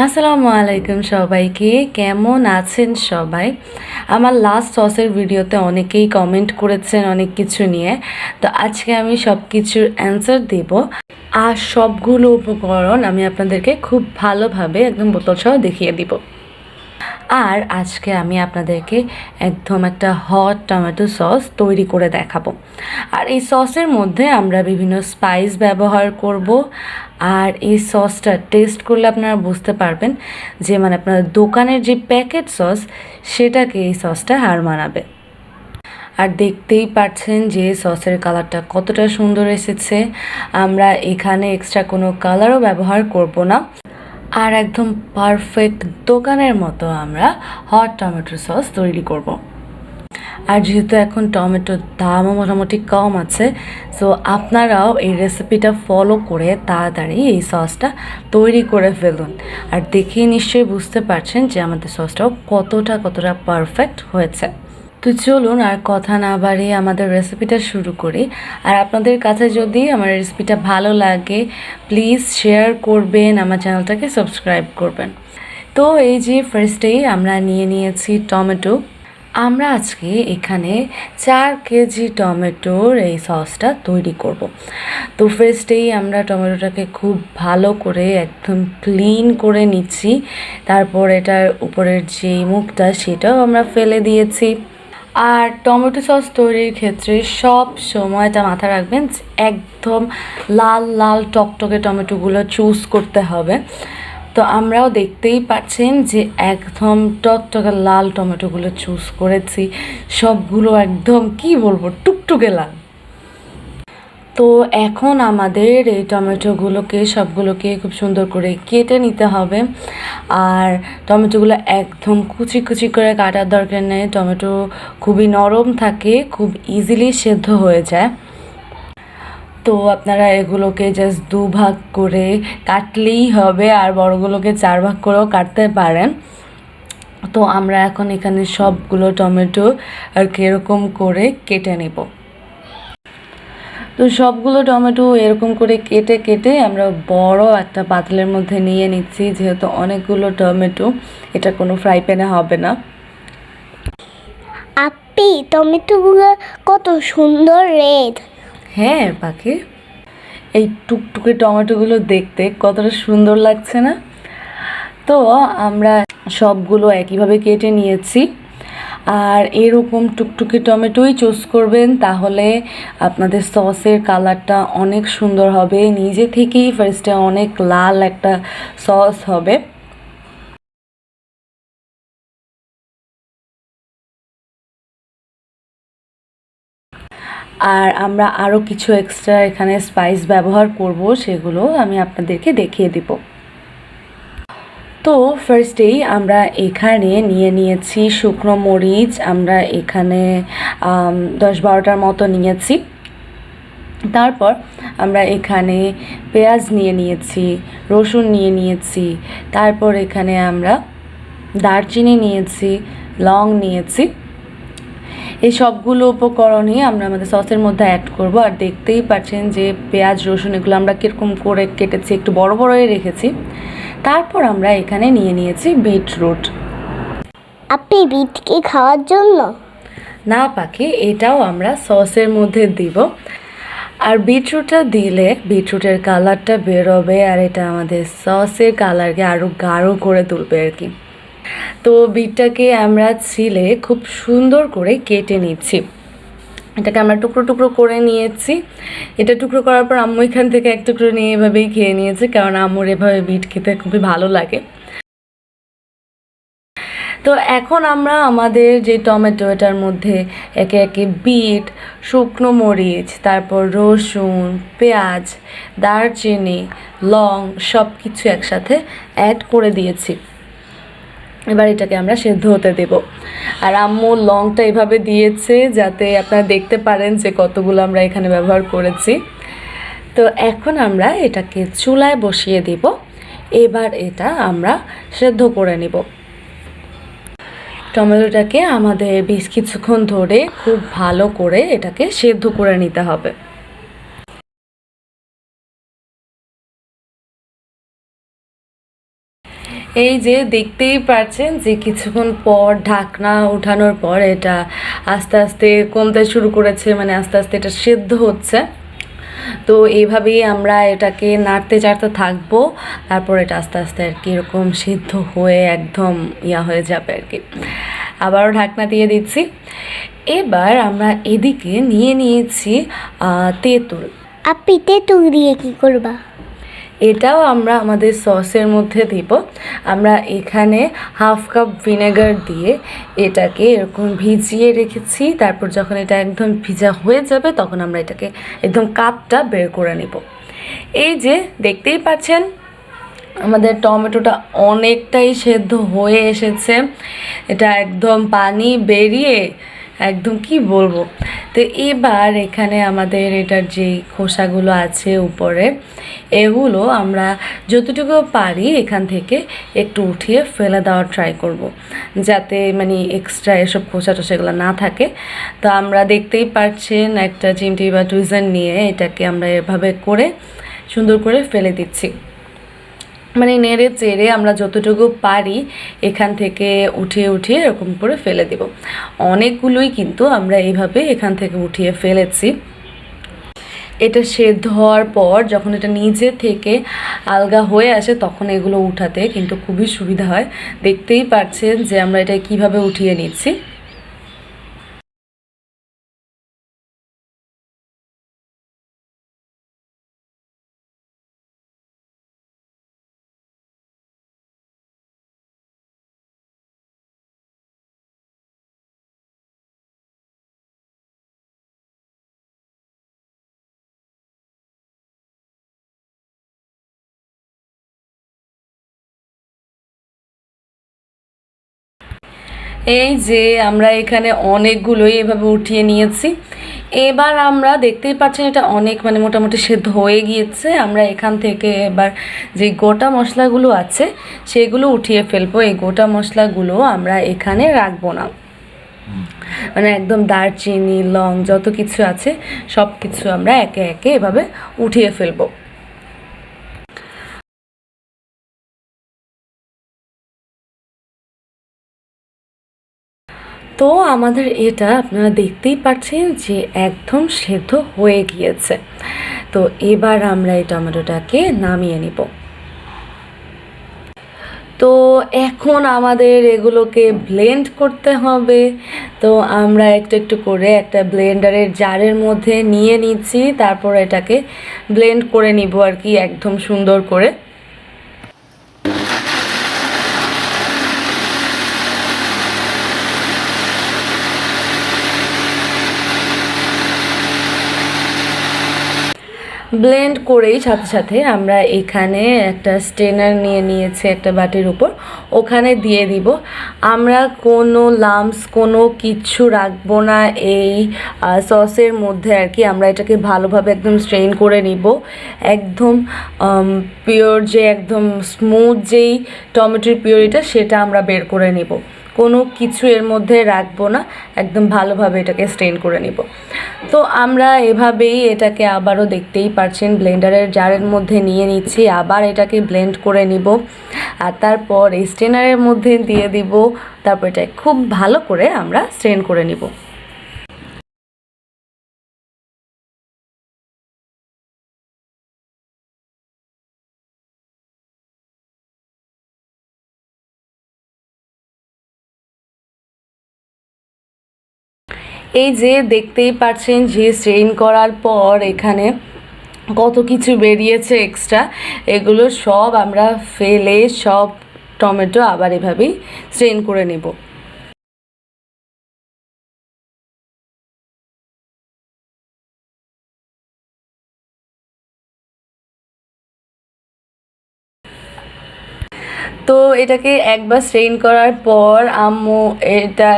আসসালামু আলাইকুম সবাইকে, কেমন আছেন সবাই? আমার লাস্ট সসের ভিডিওতে অনেকেই কমেন্ট করেছেন অনেক কিছু নিয়ে, তো আজকে আমি সব কিছুর অ্যান্সার দেব। আর সবগুলো উপকরণ আমি আপনাদেরকে খুব ভালোভাবে একদম বোতল সহ দেখিয়ে দিব। আর আজকে আমি আপনাদেরকে একদম একটা হট টমেটো সস তৈরি করে দেখাবো। আর এই সসের মধ্যে আমরা বিভিন্ন স্পাইস ব্যবহার করব। আর এই সসটা টেস্ট করলে আপনারা বুঝতে পারবেন যে আপনার দোকানের যে প্যাকেট সস সেটাকে এই সসটা হার মানাবে। আর দেখতেই পাচ্ছেন যে সসের কালারটা কতটা সুন্দর এসেছে। আমরা এখানে এক্সট্রা কোনো কালারও ব্যবহার করব না। আর একদম পারফেক্ট দোকানের মতো আমরা হট টমেটো সস তৈরি করব। আর যেহেতু এখন টমেটোর দামও মোটামুটি কম আছে, সো আপনারাও এই রেসিপিটা ফলো করে তাড়াতাড়ি এই সসটা তৈরি করে ফেলুন। আর দেখেই নিশ্চয়ই বুঝতে পারছেন যে আমাদের সসটাও কতটা পারফেক্ট হয়েছে। তো চলুন আর কথা না বাড়িয়ে আমাদের রেসিপিটা শুরু করি। আর আপনাদের কাছে যদি আমার রেসিপিটা ভালো লাগে প্লিজ শেয়ার করবেন, আমার চ্যানেলটাকে সাবস্ক্রাইব করবেন। তো এই যে ফার্স্টেই আমরা নিয়ে নিয়েছি টমেটো। আমরা আজকে এখানে 4 কেজি টমেটোর এই সসটা তৈরি করব। তো ফার্স্টেই আমরা টমেটোটাকে খুব ভালো করে একদম ক্লিন করে নিচ্ছি। তারপর এটার উপরের যে মুখটা সেটাও আমরা ফেলে দিয়েছি। আর টমেটো সস তৈরির ক্ষেত্রে সব সময়টা মাথায় রাখবেন একদম লাল লাল টকটকে টমেটোগুলো চুজ করতে হবে। তো আমরাও দেখতেই পাচ্ছেন যে একদম টকটকে লাল টমেটোগুলো চুজ করেছি। সবগুলো একদম কি বলবো টুকটুকে লাল। তো এখন আমাদের এই টমেটোগুলোকে সবগুলোকে খুব সুন্দর করে কেটে নিতে হবে। আর টমেটোগুলো একদম কুচি কুচি করে কাটার দরকার নেই। টমেটো খুবই নরম থাকে, খুব ইজিলি সেদ্ধ হয়ে যায়। তো আপনারা এগুলোকে জাস্ট 2 ভাগ করে কাটলেই হবে, আর বড়গুলোকে 4 ভাগ করেও কাটতে পারেন। তো আমরা এখন এখানে সবগুলো টমেটো আর এরকম করে কেটে নেব। তো সবগুলো টমেটো এরকম করে কেটে কেটে আমরা বড় একটা পাতিলের মধ্যে নিয়ে নিচ্ছি, যেহেতু অনেকগুলো টমেটো এটা কোনো ফ্রাই প্যানে হবে না। আপি টমেটোগুলো কত সুন্দর রেড। হ্যাঁ পাখি, এই টুকটুকে টমেটোগুলো দেখতে কতটা সুন্দর লাগছে না? তো আমরা সবগুলো একইভাবে কেটে নিয়েছি। আর এরকম টুকটুকে টমেটোই চুজ করবেন, তাহলে আপনাদের সসের কালারটা অনেক সুন্দর হবে। নিজে থেকেই ফার্স্টে অনেক লাল একটা সস হবে। আর আমরা আরও কিছু এক্সট্রা এখানে স্পাইস ব্যবহার করব, সেগুলো আমি আপনাদেরকে দেখিয়ে দিব। তো ফার্স্টেই আমরা এখানে নিয়ে নিয়েছি শুকনো মরিচ। আমরা এখানে 10-12টার মতো নিয়েছি। তারপর আমরা এখানে পেঁয়াজ নিয়ে নিয়েছি, রসুন নিয়ে নিয়েছি। তারপর এখানে আমরা দারচিনি নিয়েছি, লং নিয়েছি। এই সবগুলো উপকরণই আমরা আমাদের সসের মধ্যে অ্যাড করব। আর দেখতেই পাচ্ছেন যে পেঁয়াজ রসুন এগুলো আমরা কীরকম করে কেটেছি, একটু বড় বড়ই রেখেছি। তারপর আমরা এখানে নিয়ে নিয়েছি বিটরুট। আপনি বিট কি খাওয়ার জন্য? না পাখি, এটাও আমরা সসের মধ্যে দিব। আর বিটরুটটা দিলে বিটরুটের কালারটা বেরোবে, আর এটা আমাদের সসের কালারকে আরও গাঢ় করে তুলবে আর কি। তো বিটটাকে আমরা ছিলে খুব সুন্দর করে কেটে নিচ্ছি। এটাকে আমরা টুকরো টুকরো করে নিয়েছি। এটা টুকরো করার পর আম্মু এখান থেকে এক টুকরো নিয়ে এভাবেই খেয়ে নিয়েছে, কারণ আম্মুর এভাবে বিট খেতে খুবই ভালো লাগে। তো এখন আমরা আমাদের যে টমেটো এটার মধ্যে একে একে বিট, শুকনো মরিচ, তারপর রসুন, পেঁয়াজ, দারচিনি, লং সব কিছু একসাথে অ্যাড করে দিয়েছি। এবার এটাকে আমরা সেদ্ধ হতে দেব। আর আম্মু লংটা এভাবে দিয়েছে যাতে আপনারা দেখতে পারেন যে কতগুলো আমরা এখানে ব্যবহার করেছি। তো এখন আমরা এটাকে চুলায় বসিয়ে দিব। এবার এটা আমরা সেদ্ধ করে নিব। টমেটোটাকে আমাদের বেশ কিছুক্ষণ ধরে খুব ভালো করে এটাকে সেদ্ধ করে নিতে হবে। এই যে দেখতেই পাচ্ছেন যে কিছুক্ষণ পর ঢাকনা উঠানোর পর এটা আস্তে আস্তে কমতে শুরু করেছে, মানে আস্তে আস্তে এটা সেদ্ধ হচ্ছে। তো এইভাবেই আমরা এটাকে নাড়তে চাড়তে থাকবো, তারপর এটা আস্তে আস্তে আর কি এরকম সিদ্ধ হয়ে একদম হয়ে যাবে আর কি। আবারও ঢাকনা দিয়ে দিচ্ছি। এবার আমরা এদিকে নিয়ে নিয়েছি তেঁতুল। আপনি তেঁতুল দিয়ে কি করবা? এটাও আমরা আমাদের সসের মধ্যে দিব। আমরা এখানে হাফ কাপ ভিনেগার দিয়ে এটাকে এরকম ভিজিয়ে রেখেছি। তারপর যখন এটা একদম ভিজা হয়ে যাবে তখন আমরা এটাকে একদম কাপটা বের করে নিব। এই যে দেখতেই পাচ্ছেন আমাদের টমেটোটা অনেকটাই সেদ্ধ হয়ে এসেছে, এটা একদম পানি বেরিয়ে একদম কি বলবো। তো এবার এখানে আমাদের এটার যে খোসাগুলো আছে উপরে, এগুলো আমরা যতটুকু পারি এখান থেকে একটু উঠিয়ে ফেলে দেওয়ার ট্রাই করব, যাতে মানে এক্সট্রা এসব খোসা টোসাগুলো না থাকে। তো আমরা দেখতেই পাচ্ছেন একটা চিমটি বা টুইজার নিয়ে এটাকে আমরা এভাবে করে সুন্দর করে ফেলে দিচ্ছি, মানে নেড়ে চেড়ে আমরা যতটুকু পারি এখান থেকে উঠিয়ে উঠিয়ে এরকম করে ফেলে দেব। অনেকগুলোই কিন্তু আমরা এইভাবে এখান থেকে উঠিয়ে ফেলেছি। এটা সেদ্ধ হওয়ার পর যখন এটা নিজে থেকে আলগা হয়ে আসে তখন এগুলো উঠাতে কিন্তু খুবই সুবিধা হয়। দেখতেই পাচ্ছেন যে আমরা এটা কিভাবে উঠিয়ে নিচ্ছি। এই যে আমরা এখানে অনেকগুলোই এভাবে উঠিয়ে নিয়েছি। এবার আমরা দেখতেই পাচ্ছেন এটা অনেক মানে মোটামুটি সেদ্ধ হয়ে গিয়েছে। আমরা এখান থেকে এবার যে গোটা মশলাগুলো আছে সেগুলো উঠিয়ে ফেলবো। এই গোটা মশলাগুলো আমরা এখানে রাখবো না, মানে একদম দারচিনি লং যত কিছু আছে সব কিছু আমরা একে একে এভাবে উঠিয়ে ফেলবো। তো আমাদের এটা আপনারা দেখতেই পাচ্ছেন যে একদম সেদ্ধ হয়ে গিয়েছে। তো এবার আমরা এই টমেটোটাকে নামিয়ে নিব। তো এখন আমাদের এগুলোকে ব্লেন্ড করতে হবে। তো আমরা একটু একটু করে একটা ব্লেন্ডারের জারের মধ্যে নিয়ে নিচ্ছি, তারপর এটাকে ব্লেন্ড করে নিব আর কি একদম সুন্দর করে। ব্লেন্ড করেই সাথে সাথে আমরা এখানে একটা স্ট্রেনার নিয়ে নিয়েছি একটা বাটির উপর, ওখানে দিয়ে দিব। আমরা কোনো লাম্পস কোনো কিচ্ছু রাখবো না এই সসের মধ্যে আর কি। আমরা এটাকে ভালোভাবে একদম স্ট্রেন করে নিব, একদম পিওর যে একদম স্মুথ যেই টমেটোর পিওরিটা সেটা আমরা বের করে নিব। কোনো কিছু এর মধ্যে রাখবো না, একদম ভালোভাবে এটাকে স্ট্রেন করে নিব। তো আমরা এভাবেই এটাকে আবারও দেখতেই পাচ্ছেন ব্লেন্ডারের জারের মধ্যে নিয়ে নিচ্ছি, আবার এটাকে ব্লেন্ড করে নিব আর তারপর এই স্ট্রেনারের মধ্যে দিয়ে দিব। তারপর এটা খুব ভালো করে আমরা স্ট্রেন করে নিব। এই যে দেখতেই পাচ্ছেন যে স্ট্রেন করার পর এখানে কত কিছু বেরিয়েছে এক্সট্রা, এগুলো সব আমরা ফেলে সব টমেটো আবার এভাবেই স্ট্রেন করে নেব। তো এটাকে একবার স্ট্রেন করার পর আম্মু এটা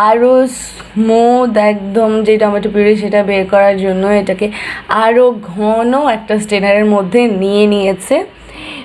আরও স্মুথ একদম যে টমেটো পিউরি সেটা বের করার জন্য এটাকে আরও ঘন একটা স্ট্রেনারের মধ্যে নিয়ে নিয়েছে,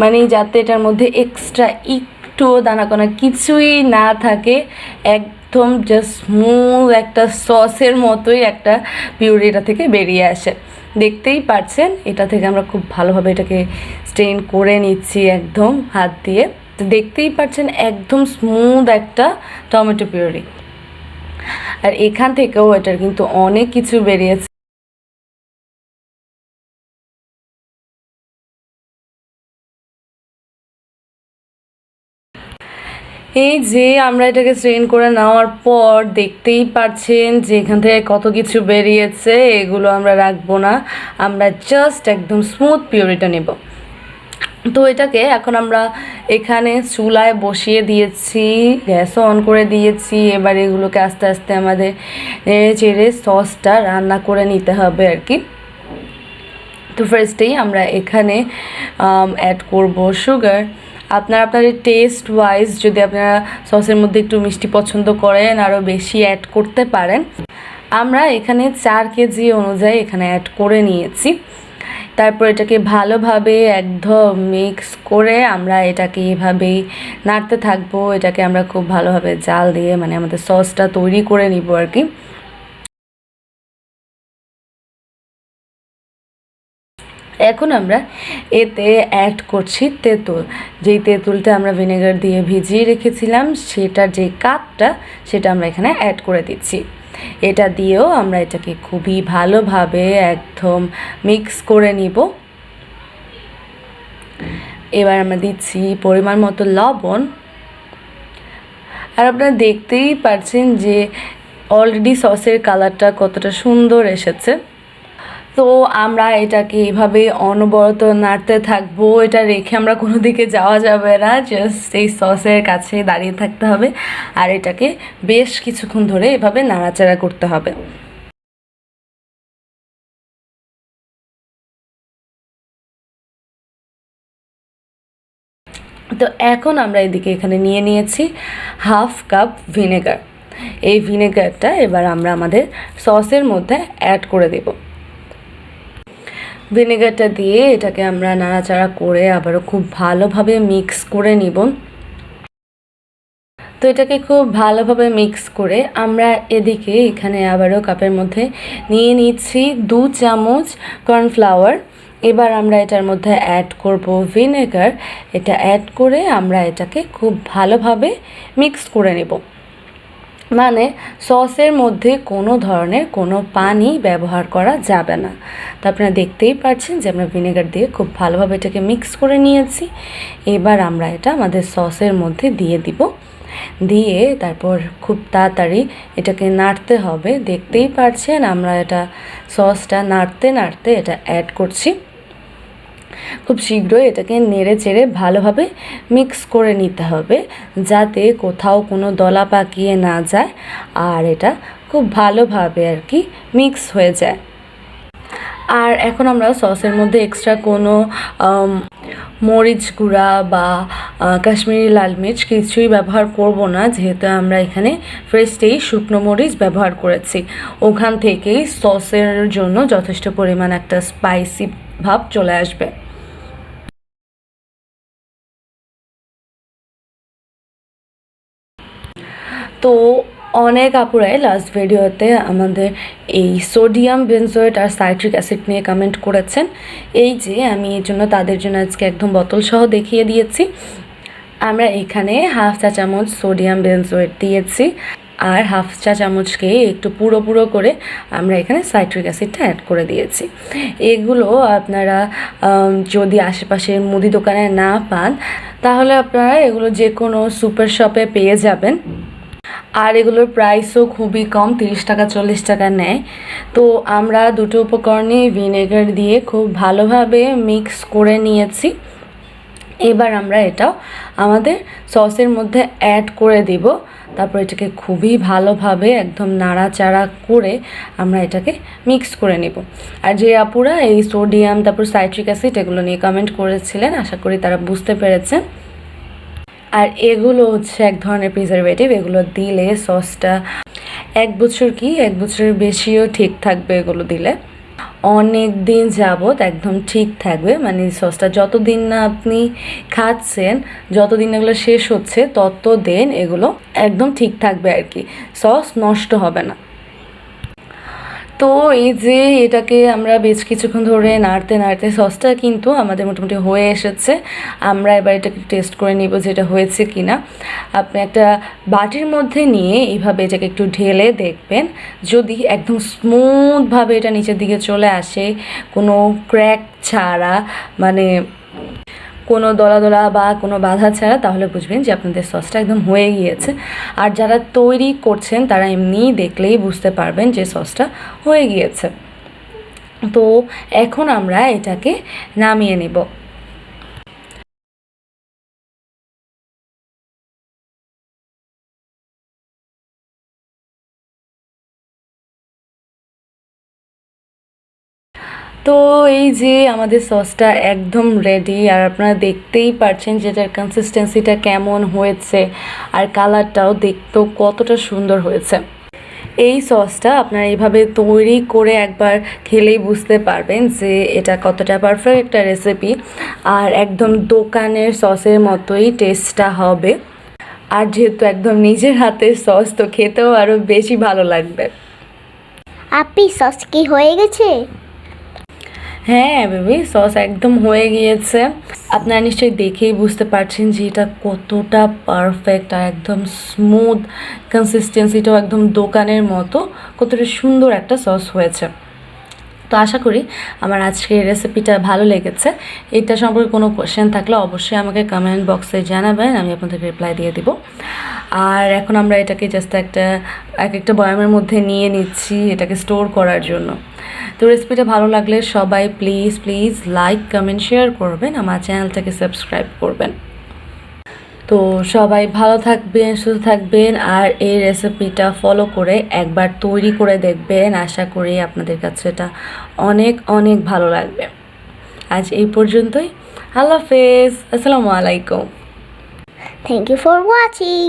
মানে যাতে এটার মধ্যে এক্সট্রা একটুও দানাকোনা কিছুই না থাকে, একদম জাস্ট স্মুথ একটা সসের মতোই একটা পিউরি এটা থেকে বেরিয়ে আসে। দেখতেই পাচ্ছেন এটা থেকে আমরা খুব ভালোভাবে এটাকে স্ট্রেন করে নিচ্ছি একদম হাত দিয়ে। তো তো দেখতেই পাচ্ছেন একদম স্মুথ একটা টমেটো পিউরি। আর এখান থেকেও এটার কিন্তু অনেক কিছু বেরিয়েছে। এই যে আমরা এটাকে স্ট্রেন করে নেওয়ার পর দেখতেই পাচ্ছেন যে এখান থেকে কত কিছু বেরিয়েছে। এগুলো আমরা রাখবো না, আমরা জাস্ট একদম স্মুথ পিউরিটা নেব। তো এটাকে এখন আমরা এখানে চুলায় বসিয়ে দিয়েছি, গ্যাসও অন করে দিয়েছি। এবার এগুলোকে আস্তে আস্তে আমাদের নেড়ে চেড়ে সসটা রান্না করে নিতে হবে আর কি। তো ফার্স্টেই আমরা এখানে অ্যাড করব সুগার। আপনারা আপনাদের টেস্ট ওয়াইজ যদি আপনারা সসের মধ্যে একটু মিষ্টি পছন্দ করেন আরও বেশি অ্যাড করতে পারেন। আমরা এখানে 4 কেজি অনুযায়ী এখানে অ্যাড করে নিয়েছি। তারপর এটাকে ভালোভাবে একদম মিক্স করে আমরা এটাকে এভাবেই নাড়তে থাকবো। এটাকে আমরা খুব ভালোভাবে জাল দিয়ে মানে আমাদের সসটা তৈরি করে নিব আর কি। এখন আমরা এতে অ্যাড করছি তেঁতুল। যেই তেঁতুলটা আমরা ভিনেগার দিয়ে ভিজিয়ে রেখেছিলাম সেটার যে কাপটা সেটা আমরা এখানে অ্যাড করে দিচ্ছি। এটা দিয়েও আমরা এটাকে খুবই ভালোভাবে একদম মিক্স করে নিব। এবার আমরা দিচ্ছি পরিমাণ মতো লবণ। আর আপনারা দেখতেই পাচ্ছেন যে অলরেডি সসের কালারটা কতটা সুন্দর এসেছে। তো আমরা এটাকে এভাবে অনবরত নাড়তে থাকবো। এটা রেখে আমরা কোনো দিকে যাওয়া যাবে না, জাস্ট এই সসের কাছে দাঁড়িয়ে থাকতে হবে আর এটাকে বেশ কিছুক্ষণ ধরে এভাবে নাড়াচাড়া করতে হবে। তো এখন আমরা এদিকে এখানে নিয়ে নিয়েছি 1/2 কাপ ভিনেগার। এই ভিনেগারটা এবার আমরা আমাদের সসের মধ্যে অ্যাড করে দেব। ভিনেগারটা দিয়ে এটাকে আমরা নাড়াচাড়া করে আবারও খুব ভালোভাবে মিক্স করে নিব। তো এটাকে খুব ভালোভাবে মিক্স করে আমরা এদিকে এখানে আবারও কাপের মধ্যে নিয়ে নিচ্ছি 2 চামচ কর্নফ্লাওয়ার। এবার আমরা এটার মধ্যে অ্যাড করব ভিনেগার। এটা অ্যাড করে আমরা এটাকে খুব ভালোভাবে মিক্স করে নেব। মানে সসের মধ্যে কোনো ধরনের কোনো পানি ব্যবহার করা যাবে না। তো আপনারা দেখতেই পাচ্ছেন যে আমরা ভিনেগার দিয়ে খুব ভালোভাবে এটাকে মিক্স করে নিয়েছি। এবার আমরা এটা আমাদের সসের মধ্যে দিয়ে দিব। দিয়ে তারপর খুব তাড়াতাড়ি এটাকে নাড়তে হবে। দেখতেই পাচ্ছেন আমরা এটা সসটা নাড়তে নাড়তে এটা অ্যাড করছি। খুব শীঘ্রই এটাকে নেড়ে চেড়ে ভালোভাবে মিক্স করে নিতে হবে যাতে কোথাও কোনো দলা পাকিয়ে না যায় আর এটা খুব ভালোভাবে আর কি মিক্স হয়ে যায়। আর এখন আমরা সসের মধ্যে এক্সট্রা কোনো মরিচ গুঁড়া বা কাশ্মীরি লাল মির্চ কিছুই ব্যবহার করব না, যেহেতু আমরা এখানে ফ্রেশটেই শুকনো মরিচ ব্যবহার করেছি। ওখান থেকেই সসের জন্য যথেষ্ট পরিমাণ একটা স্পাইসি ভাব চলে আসবে। তো অনেক আপুরাই লাস্ট ভিডিওতে আমাদের এই সোডিয়াম বেনজোয়েট আর সাইট্রিক অ্যাসিড নিয়ে কমেন্ট করেছেন। এই যে আমি এই জন্য তাদের জন্য আজকে একদম বোতল সহ দেখিয়ে দিয়েছি। আমরা এখানে 1/2 চা চামচ সোডিয়াম বেনজোয়েট দিয়েছি আর 1/2 চা চামচকে একটু পুরো পুরো করে আমরা এখানে সাইট্রিক অ্যাসিডটা অ্যাড করে দিয়েছি। এগুলো আপনারা যদি আশেপাশে মুদি দোকানে না পান তাহলে আপনারা এগুলো যে কোনো সুপার শপে পেয়ে যাবেন। আর এগুলোর প্রাইসও খুবই কম, 30 টাকা 40 টাকা নেয়। তো আমরা দুটো উপকরণে ভিনেগার দিয়ে খুব ভালোভাবে মিক্স করে নিয়েছি। এবার আমরা এটাও আমাদের সসের মধ্যে অ্যাড করে দিব। তারপর এটাকে খুবই ভালোভাবে একদম নাড়াচাড়া করে আমরা এটাকে মিক্স করে নেব। আর যে আপুরা এই সোডিয়াম তারপর সাইট্রিক অ্যাসিড এগুলো নিয়ে কমেন্ট করেছিলেন, আশা করি তারা বুঝতে পেরেছেন। আর এগুলো হচ্ছে এক ধরনের প্রিজারভেটিভ, এগুলো দিলে সসটা 1 বছর কি 1 বছরের বেশিও ঠিক থাকবে। এগুলো দিলে অনেক দিন যাবত একদম ঠিক থাকবে। মানে সসটা যতদিন না আপনি খাচ্ছেন, যতদিন এগুলো শেষ হচ্ছে ততদিন এগুলো একদম ঠিক থাকবে আর কি, সস নষ্ট হবে না। তো এই যে এটাকে আমরা বেশ কিছুক্ষণ ধরে নাড়তে নাড়তে সসটা কিন্তু আমাদের মোটামুটি হয়ে এসেছে। আমরা এবার এটাকে টেস্ট করে নিব যে এটা হয়েছে কি না। আপনি একটা বাটির মধ্যে নিয়ে এইভাবে এটাকে একটু ঢেলে দেখবেন, যদি একদম স্মুথভাবে এটা নিচের দিকে চলে আসে, কোনো ক্র্যাক ছাড়া, মানে কোনো দলা দলা বা কোনো বাধা ছাড়া, তাহলে বুঝবেন যে আপনাদের সসটা একদম হয়ে গিয়েছে। আর যারা তৈরি করছেন তারা এমনিই দেখলেই বুঝতে পারবেন যে সসটা হয়ে গিয়েছে। তো এখন আমরা এটাকে নামিয়ে নেব। তো এই যে আমাদের সসটা একদম রেডি, আর আপনারা দেখতেই পারছেন যে এটার কনসিস্টেন্সিটা কেমন হয়েছে, আর কালারটাও দেখতেও কতটা সুন্দর হয়েছে। এই সসটা আপনারা এইভাবে তৈরি করে একবার খেলেই বুঝতে পারবেন যে এটা কতটা পারফেক্ট একটা রেসিপি, আর একদম দোকানের সসের মতোই টেস্টটা হবে। আর যেহেতু একদম নিজের হাতের সস, তো খেতেও আরও বেশি ভালো লাগবে। আপি সস কি হয়ে গেছে? হ্যাঁ বেবি, সস একদম হয়ে গিয়েছে। আপনারা নিশ্চয়ই দেখেই বুঝতে পারছেন যে এটা কতটা পারফেক্ট, আর একদম স্মুথ, কনসিস্টেন্সিটাও একদম দোকানের মতো, কতটা সুন্দর একটা সস হয়েছে। তো আশা করি আমার আজকের রেসিপিটা ভালো লেগেছে। এটা সম্পর্কে কোনো কোয়েশ্চেন থাকলে অবশ্যই আমাকে কমেন্ট বক্সে জানাবেন, আমি আপনাদেরকে রিপ্লাই দিয়ে দিব। আর এখন আমরা এটাকে জাস্ট একটা বয়ামের মধ্যে নিয়ে নিচ্ছি এটাকে স্টোর করার জন্য। তো রেসিপিটা ভালো লাগলে সবাই please please like, comment, share করবেন, আমার চ্যানেলটাকে সাবস্ক্রাইব করবেন। তো সবাই ভালো থাকবেন, সুস্থ থাকবেন, আর এই রেসিপিটা ফলো করে একবার তৈরি করে দেখবেন। আশা করি আপনাদের কাছে এটা অনেক অনেক ভালো লাগবে। আজ এই পর্যন্তই। আল্লাহ হাফেজ, আসসালামু আলাইকুম। Thank you for watching.